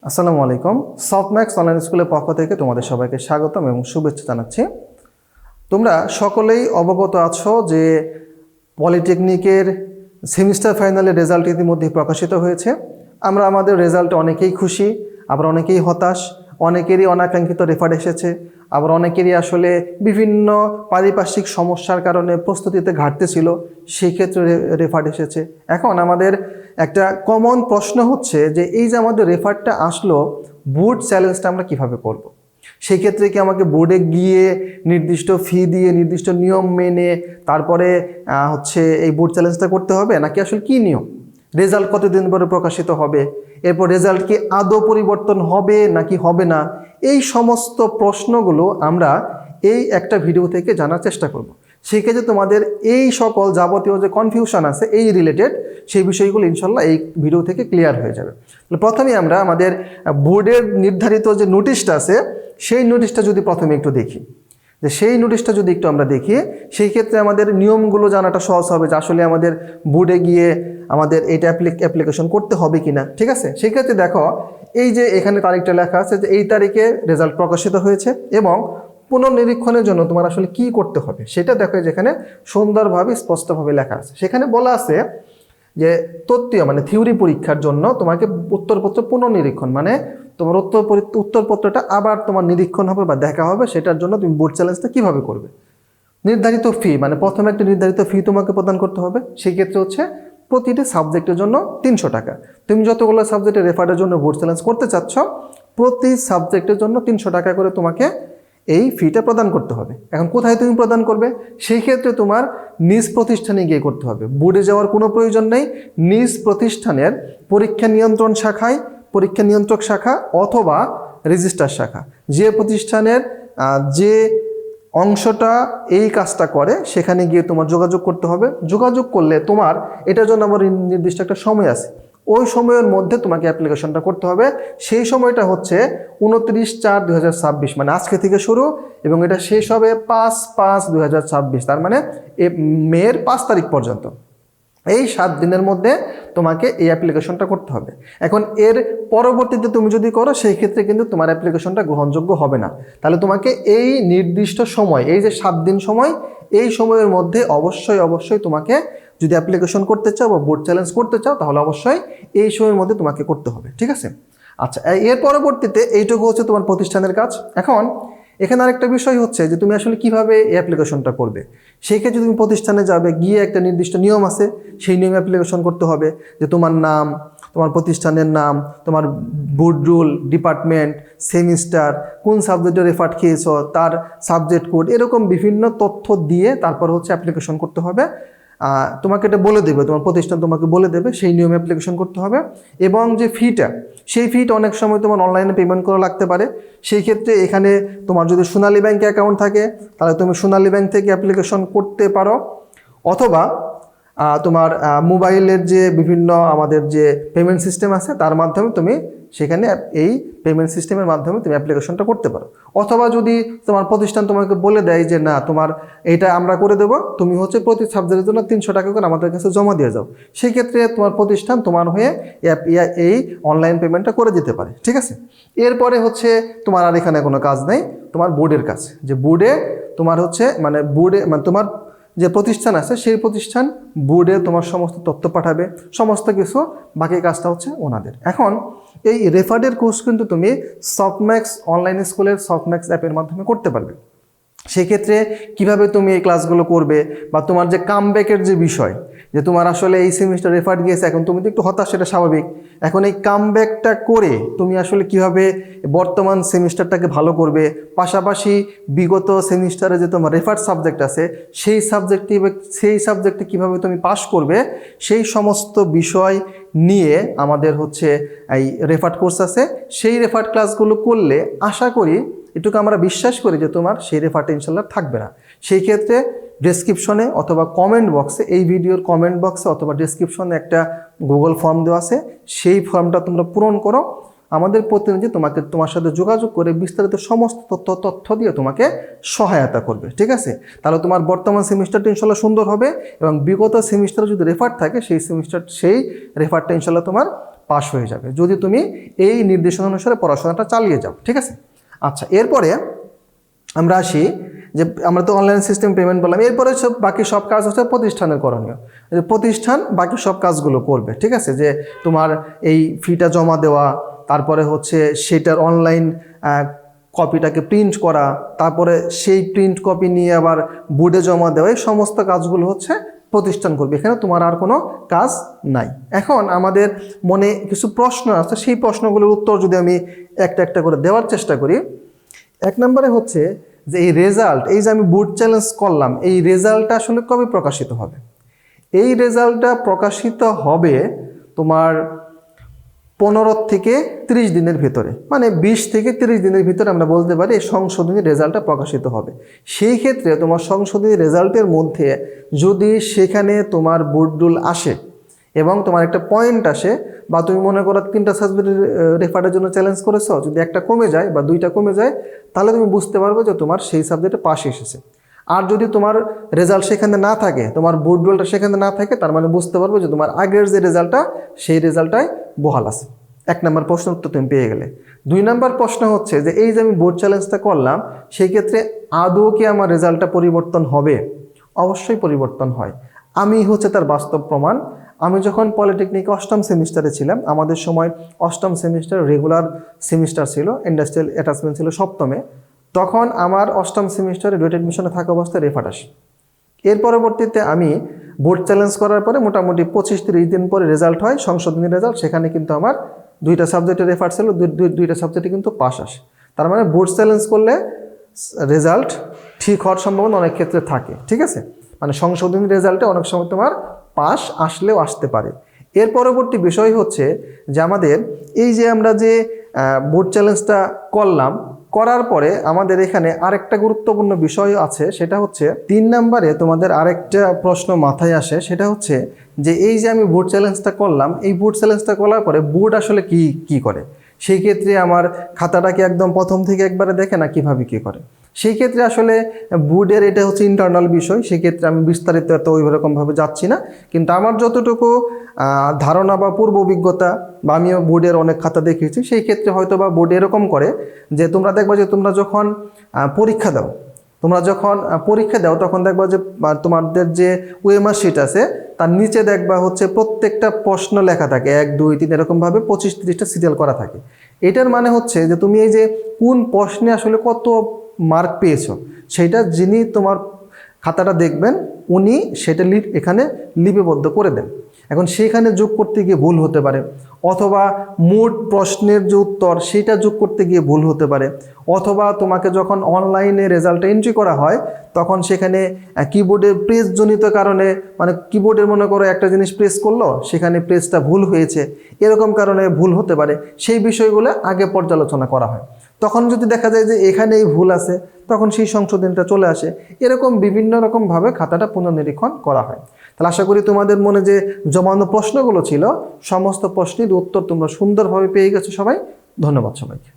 আসসালামু আলাইকুম। Softmax online স্কুলের পক্ষ থেকে তোমাদের সবাইকে স্বাগতম এবং শুভেচ্ছা জানাচ্ছি। তোমরা সকলেই অবগত আছো যে পলিটেকনিকের সেমিস্টার ফাইনালের রেজাল্ট ইতিমধ্যে প্রকাশিত হয়েছে। আমরা আমাদের রেজাল্টে অনেকেই খুশি, আবার অনেকেই হতাশ, অনেকেরই অনাকাঙ্ক্ষিত রেফার এসেছে, আবার অনেকেরই আসলে বিভিন্ন পারিপার্শ্বিক সমস্যার কারণে প্রস্তুতিতে ঘাটতি ছিল, সেই ক্ষেত্রে রেফার এসেছে। এখন আমাদের একটা কমন প্রশ্ন হচ্ছে যে এই যে আমাদের রেফারটা আসলো, বোর্ড চ্যালেঞ্জটা আমরা কিভাবে করব। সেই ক্ষেত্রে কি আমাকে বোর্ডে গিয়ে নির্দিষ্ট ফি দিয়ে নির্দিষ্ট নিয়ম মেনে তারপরে এই বোর্ড চ্যালেঞ্জটা করতে হবে, নাকি আসলে কি নিয়ম, রেজাল্ট কতদিন পরে প্রকাশিত হবে, এরপর রেজাল্ট কি আদৌ পরিবর্তন হবে নাকি হবে না, এই সমস্ত প্রশ্নগুলো আমরা এই একটা ভিডিও থেকে জানার চেষ্টা করব। সেই ক্ষেত্রে তোমাদের এই সকল যাবতীয় যে কনফিউশন আছে এই রিলেটেড সেই বিষয়গুলো ইনশাল্লাহ এই ভিডিও থেকে ক্লিয়ার হয়ে যাবে। প্রথমে আমরা আমাদের বোর্ডের নির্ধারিত যে নোটিশটা আছে সেই নোটিশটা যদি প্রথমে একটু দেখি, যে সেই নোটিশটা যদি একটু আমরা দেখি, সেই ক্ষেত্রে আমাদের নিয়মগুলো জানাটা সহজ হবে যে আসলে আমাদের বোর্ডে গিয়ে আমাদের এটা অ্যাপ্লিকেশন করতে হবে কিনা। ঠিক আছে, সেই ক্ষেত্রে দেখো এই যে এখানে তারিখটা লেখা আছে যে এই তারিখে রেজাল্ট প্রকাশিত হয়েছে এবং পুনর্নিরীক্ষণের জন্য তোমার আসলে কি করতে হবে সেটা দেখো, যেখানে সুন্দরভাবে স্পষ্টভাবে লেখা আছে। সেখানে বলা আছে যে তত্ত্বীয় মানে থিওরি পরীক্ষার জন্য তোমাকে উত্তরপত্র পুনর্নিরীক্ষণ মানে তোমার উত্তরপত্রটা আবার তোমার নিরীক্ষণ হবে বা দেখা হবে, সেটার জন্য তুমি বোর্ড চ্যালেঞ্জটা কীভাবে করবে। নির্ধারিত ফি মানে প্রথমে একটা নির্ধারিত ফি তোমাকে প্রদান করতে হবে। সেই ক্ষেত্রে হচ্ছে প্রতিটি সাবজেক্টের জন্য 300 টাকা। তুমি যতগুলো সাবজেক্টের রেফারের জন্য বোর্ড চ্যালেঞ্জ করতে চাচ্ছ, প্রতি সাবজেক্টের জন্য 300 টাকা করে তোমাকে এই ফিটা প্রদান করতে হবে। এখন কোথায় তুমি প্রদান করবে, সেই ক্ষেত্রে তোমার নিজ প্রতিষ্ঠানে গিয়ে করতে হবে। বোর্ডে যাওয়ার কোনো প্রয়োজন নেই। নিজ প্রতিষ্ঠানের পরীক্ষা নিয়ন্ত্রক শাখা অথবা রেজিস্ট্রার শাখা, যে প্রতিষ্ঠানের যে অংশটা এই কাজটা করে সেখানে গিয়ে তোমার যোগাযোগ করতে হবে। যোগাযোগ করলে তোমার এটার জন্য আমার নির্দিষ্ট একটা সময় আছে, ওই সময়ের মধ্যে তোমাকে অ্যাপ্লিকেশনটা করতে হবে। সেই সময়টা হচ্ছে 29/4/2026 মানে আজকে থেকে শুরু এবং এটা শেষ হবে 5/5/2026, তার মানে মের 5 তারিখ পর্যন্ত। এই 7 দিনের মধ্যে তোমাকে এই অ্যাপ্লিকেশনটা করতে হবে। এখন এর পরবর্তীতে তুমি যদি করো সেই ক্ষেত্রে কিন্তু তোমার অ্যাপ্লিকেশনটা গ্রহণযোগ্য হবে না। তাহলে তোমাকে এই নির্দিষ্ট সময়, এই যে 7 দিন সময়, এই সময়ের মধ্যে অবশ্যই তোমাকে যদি অ্যাপ্লিকেশন করতে চাও বা বোর্ড চ্যালেঞ্জ করতে চাও তাহলে অবশ্যই এই সময়ের মধ্যে তোমাকে করতে হবে। ঠিক আছে, আচ্ছা, এর পরবর্তীতে এইটুকু হচ্ছে তোমার প্রতিষ্ঠানের কাজ। এখন এখানে আরেকটা বিষয় হচ্ছে যে তুমি আসলে কিভাবে এই অ্যাপ্লিকেশনটা করবে। সেই ক্ষেত্রে তুমি প্রতিষ্ঠানে যাবে, গিয়ে একটা নির্দিষ্ট নিয়ম আছে, সেই নিয়মে অ্যাপ্লিকেশন করতে হবে। যে তোমার নাম, তোমার প্রতিষ্ঠানের নাম, তোমার বোর্ড রুল, ডিপার্টমেন্ট, সেমিস্টার, কোন সাবজেক্টে রেফার খেয়েছ, তার সাবজেক্ট কোড, এরকম বিভিন্ন তথ্য দিয়ে তারপর হচ্ছে অ্যাপ্লিকেশন করতে হবে। তোমাকে এটা বলে দেবে, তোমার প্রতিষ্ঠান তোমাকে বলে দেবে, সেই নিয়মে অ্যাপ্লিকেশন করতে হবে। এবং যে ফিটা, সেই ফিটা অনেক সময় তোমার অনলাইনে পেমেন্ট করা লাগতে পারে। সেই ক্ষেত্রে এখানে তোমার যদি সোনালী ব্যাংকে অ্যাকাউন্ট থাকে তাহলে তুমি সোনালী ব্যাংক থেকে অ্যাপ্লিকেশন করতে পারো, অথবা তোমার মোবাইলের যে বিভিন্ন আমাদের যে পেমেন্ট সিস্টেম আছে তার মাধ্যমে তুমি সেখানে এই পেমেন্ট সিস্টেমের মাধ্যমে তুমি অ্যাপ্লিকেশনটা করতে পারো। অথবা যদি তোমার প্রতিষ্ঠান তোমাকে বলে দেয় যে না, তোমার এটা আমরা করে দেবো, তুমি হচ্ছে প্রতি সাবজেক্টের জন্য 300 টাকা করে আমাদের কাছে জমা দিয়ে যাও, সেই ক্ষেত্রে তোমার প্রতিষ্ঠান তোমার হয়ে এই অনলাইন পেমেন্টটা করে দিতে পারে। ঠিক আছে, এরপরে হচ্ছে তোমার আর এখানে কোনো কাজ নেই, তোমার বোর্ডের কাজ। যে বোর্ডে তোমার হচ্ছে মানে তোমার যে প্রতিষ্ঠান আছে সেই প্রতিষ্ঠান বোর্ডে তোমার সমস্ত তথ্য পাঠাবে, সমস্ত কিছু, বাকি কাজটা হচ্ছে ওনাদের। এখন এই রেফারের কোর্স কিন্তু তুমি সফটম্যাক্স অনলাইন স্কুলের সফটম্যাক্স অ্যাপের মাধ্যমে করতে পারবে। সেক্ষেত্রে কিভাবে তুমি এই ক্লাসগুলো করবে বা তোমার যে কামব্যাকের যে বিষয়, যে তোমার আসলে এই সেমিস্টার রেফার গিয়েছে, এখন তুমি তো একটু হতাশ, সেটা স্বাভাবিক। এখন এই কামব্যাকটা করে তুমি আসলে কিভাবে বর্তমান সেমিস্টারটাকে ভালো করবে, পাশাপাশি বিগত সেমিস্টারে যে তোমার রেফার সাবজেক্ট আছে সেই সাবজেক্টে কিভাবে তুমি পাস করবে, সেই সমস্ত বিষয় নিয়ে আমাদের হচ্ছে এই রেফার কোর্স আছে। সেই রেফার ক্লাসগুলো করলে আশা করি, এটুকু আমরা বিশ্বাস করি যে তোমার সেই রেফারটা ইনশাল্লাহ থাকবে না। সেই ক্ষেত্রে ডেসক্রিপশনে অথবা কমেন্ট বক্সে, এই ভিডিওর কমেন্ট বক্সে অথবা ডেসক্রিপশনে একটা গুগল ফর্ম দেওয়া আছে, সেই ফর্মটা তোমরা পূরণ করো। আমাদের প্রতিনিধি তোমার সাথে যোগাযোগ করে বিস্তারিত সমস্ত তথ্য দিয়ে তোমাকে সহায়তা করবে। ঠিক আছে, তাহলে তোমার বর্তমান সেমিস্টারটা ইনশাল্লাহ সুন্দর হবে এবং বিগত সেমিস্টারে যদি রেফার থাকে সেই রেফারটা ইনশাল্লাহ তোমার পাস হয়ে যাবে, যদি তুমি এই নির্দেশনা অনুসারে পড়াশোনাটা চালিয়ে যাও। ঠিক আছে? আচ্ছা, এরপরে আমরা আসি যে আমরা তো অনলাইন সিস্টেম পেমেন্ট বললাম, এরপরে বাকি সব কাজ হচ্ছে প্রতিষ্ঠানের করণীয়। প্রতিষ্ঠান বাকি সব কাজগুলো করবে। ঠিক আছে? যে তোমার এই ফিটা জমা দেওয়া, তারপরে হচ্ছে সেটার অনলাইন কপিটাকে প্রিন্ট করা, তারপরে সেই প্রিন্ট কপি নিয়ে আবার বোর্ডে জমা দেওয়া, এই সমস্ত কাজগুলো হচ্ছে প্রতিষ্ঠান করবে। এখানে তোমার আর কোনো কাজ নাই। এখন আমাদের মনে কিছু প্রশ্ন আছে, সেই প্রশ্নগুলোর উত্তর যদি আমি একটা একটা করে দেওয়ার চেষ্টা করি। 1 নম্বরে হচ্ছে যে এই রেজাল্ট, এই যে আমি বোর্ড চ্যালেঞ্জ করলাম, এই রেজাল্টটা আসলে কবে প্রকাশিত হবে? এই রেজাল্টটা প্রকাশিত হবে তোমার 15 থেকে 30 দিনের ভিতরে, মানে 20 থেকে 30 দিনের ভিতরে আমরা বলতে পারি এই সংশোধনী রেজাল্টটা প্রকাশিত হবে। সেই ক্ষেত্রে তোমার সংশোধনী রেজাল্টের মধ্যে যদি সেখানে তোমার বোর্ড রুল আসে এবং তোমার একটা পয়েন্ট আসে, বা তুমি মনে করো 3টা সাবজেক্টের রেফারের জন্য চ্যালেঞ্জ করেছো, যদি একটা কমে যায় বা 2টা কমে যায়, তাহলে তুমি বুঝতে পারবে যে তোমার সেই সাবজেক্টে পাশ এসেছে। আর যদি তোমার রেজাল্ট সেখানে না থাকে, তোমার বোর্ড রুলটা সেখানে না থাকে, তার মানে বুঝতে পারবে যে তোমার আগের যে রেজাল্টটা, সেই রেজাল্টটাই বহাল আছে। 1 নম্বর প্রশ্ন উত্তর তুমি পেয়ে গেলে। 2 নম্বর প্রশ্ন হচ্ছে যে এই যে আমি বোর্ড চ্যালেঞ্জটা করলাম, সেই ক্ষেত্রে আদৌ কি আমার রেজাল্টটা পরিবর্তন হবে? অবশ্যই পরিবর্তন হয়। আমি হচ্ছে তার বাস্তব প্রমাণ। আমি যখন পলিটেকনিকে 8ম সেমিস্টারে ছিলাম, আমাদের সময় 8ম সেমিস্টার রেগুলার সেমিস্টার ছিল, ইন্ডাস্ট্রিয়াল অ্যাটাচমেন্ট ছিল 7মে। তখন আমার 8ম সেমিস্টারে ডুয়েট অ্যাডমিশনে থাকা অবস্থায় রেফার আসে। এর পরবর্তীতে আমি বোর্ড চ্যালেঞ্জ করার পরে মোটামুটি 25-30 দিন পরে রেজাল্ট হয়, সংশোধনী রেজাল্ট। সেখানে কিন্তু আমার 2টা সাবজেক্টে রেফার ছিল, 2টা সাবজেক্টে কিন্তু পাস আসে। তার মানে বোর্ড চ্যালেঞ্জ করলে রেজাল্ট ঠিক হওয়ার সম্ভাবনা অনেক ক্ষেত্রে থাকে। ঠিক আছে? মানে সংশোধনী রেজাল্টে অনেক সময় তোমার পাস আসলেও আসতে পারে। এর পরবর্তী বিষয় হচ্ছে যে আমাদের এই যে আমরা যে বোর্ড চ্যালেঞ্জটা করলাম, করার পরে আমাদের এখানে আরেকটা গুরুত্বপূর্ণ বিষয় আছে, সেটা হচ্ছে 3 নম্বরে তোমাদের আরেকটা প্রশ্ন মাথায় আসে। সেটা হচ্ছে যে এই যে আমি বোর্ড চ্যালেঞ্জটা করলাম, এই বোর্ড চ্যালেঞ্জটা করার পরে বোর্ড আসলে কি করে? সেই ক্ষেত্রে আমার খাতাটাকে একদম প্রথম থেকে একবারে দেখে না, কিভাবে কী করে? সেই ক্ষেত্রে আসলে বোর্ডের এটা হচ্ছে ইন্টারনাল বিষয়, সেক্ষেত্রে আমি বিস্তারিত এত ওইরকমভাবে যাচ্ছি না। কিন্তু আমার যতটুকু ধারণা বা পূর্ব অভিজ্ঞতা, বা আমিও বোর্ডের অনেক খাতা দেখেছি, সেই ক্ষেত্রে হয়তো বা বোর্ড এরকম করে যে তোমরা দেখবা যে তোমরা যখন পরীক্ষা দাও, তখন দেখবা যে তোমাদের যে ওএমআর শিট আছে, তার নিচে দেখবা হচ্ছে প্রত্যেকটা প্রশ্ন লেখা থাকে 1, 2, 3 এরকমভাবে 25-30টা সিরিয়াল করা থাকে। এটার মানে হচ্ছে যে তুমি এই যে কোন প্রশ্নে আসলে কত মার্ক পেয়েছো, সেইটা যিনি তোমার খাতাটা দেখবেন উনি সেটা এখানে লিপিবদ্ধ করে দেন। এখন সেখানে যোগ করতে গিয়ে ভুল হতে পারে, অথবা মোট প্রশ্নের যে উত্তর সেটা যোগ করতে গিয়ে ভুল হতে পারে, অথবা তোমাকে যখন অনলাইনে রেজাল্ট এন্ট্রি করা হয় তখন সেখানে কিবোর্ডের প্রেসজনিত কারণে, মানে কিবোর্ডের মনে করো একটা জিনিস প্রেস করলো, সেখানে প্রেসটা ভুল হয়েছে, এরকম কারণে ভুল হতে পারে। সেই বিষয়গুলো আগে পর্যালোচনা করা হয়। তখন যদি দেখা যায় যে এখানেই ভুল আছে, তখন সেই সংশোধনটা চলে আসে। এরকম বিভিন্ন রকমভাবে খাতাটা পুনর্নিরীক্ষণ করা হয়। তাহলে আশা করি তোমাদের মনে যে জমানো প্রশ্নগুলো ছিল, সমস্ত প্রশ্নের উত্তর তোমরা সুন্দরভাবে পেয়ে গেছো সবাই। ধন্যবাদ সবাইকে।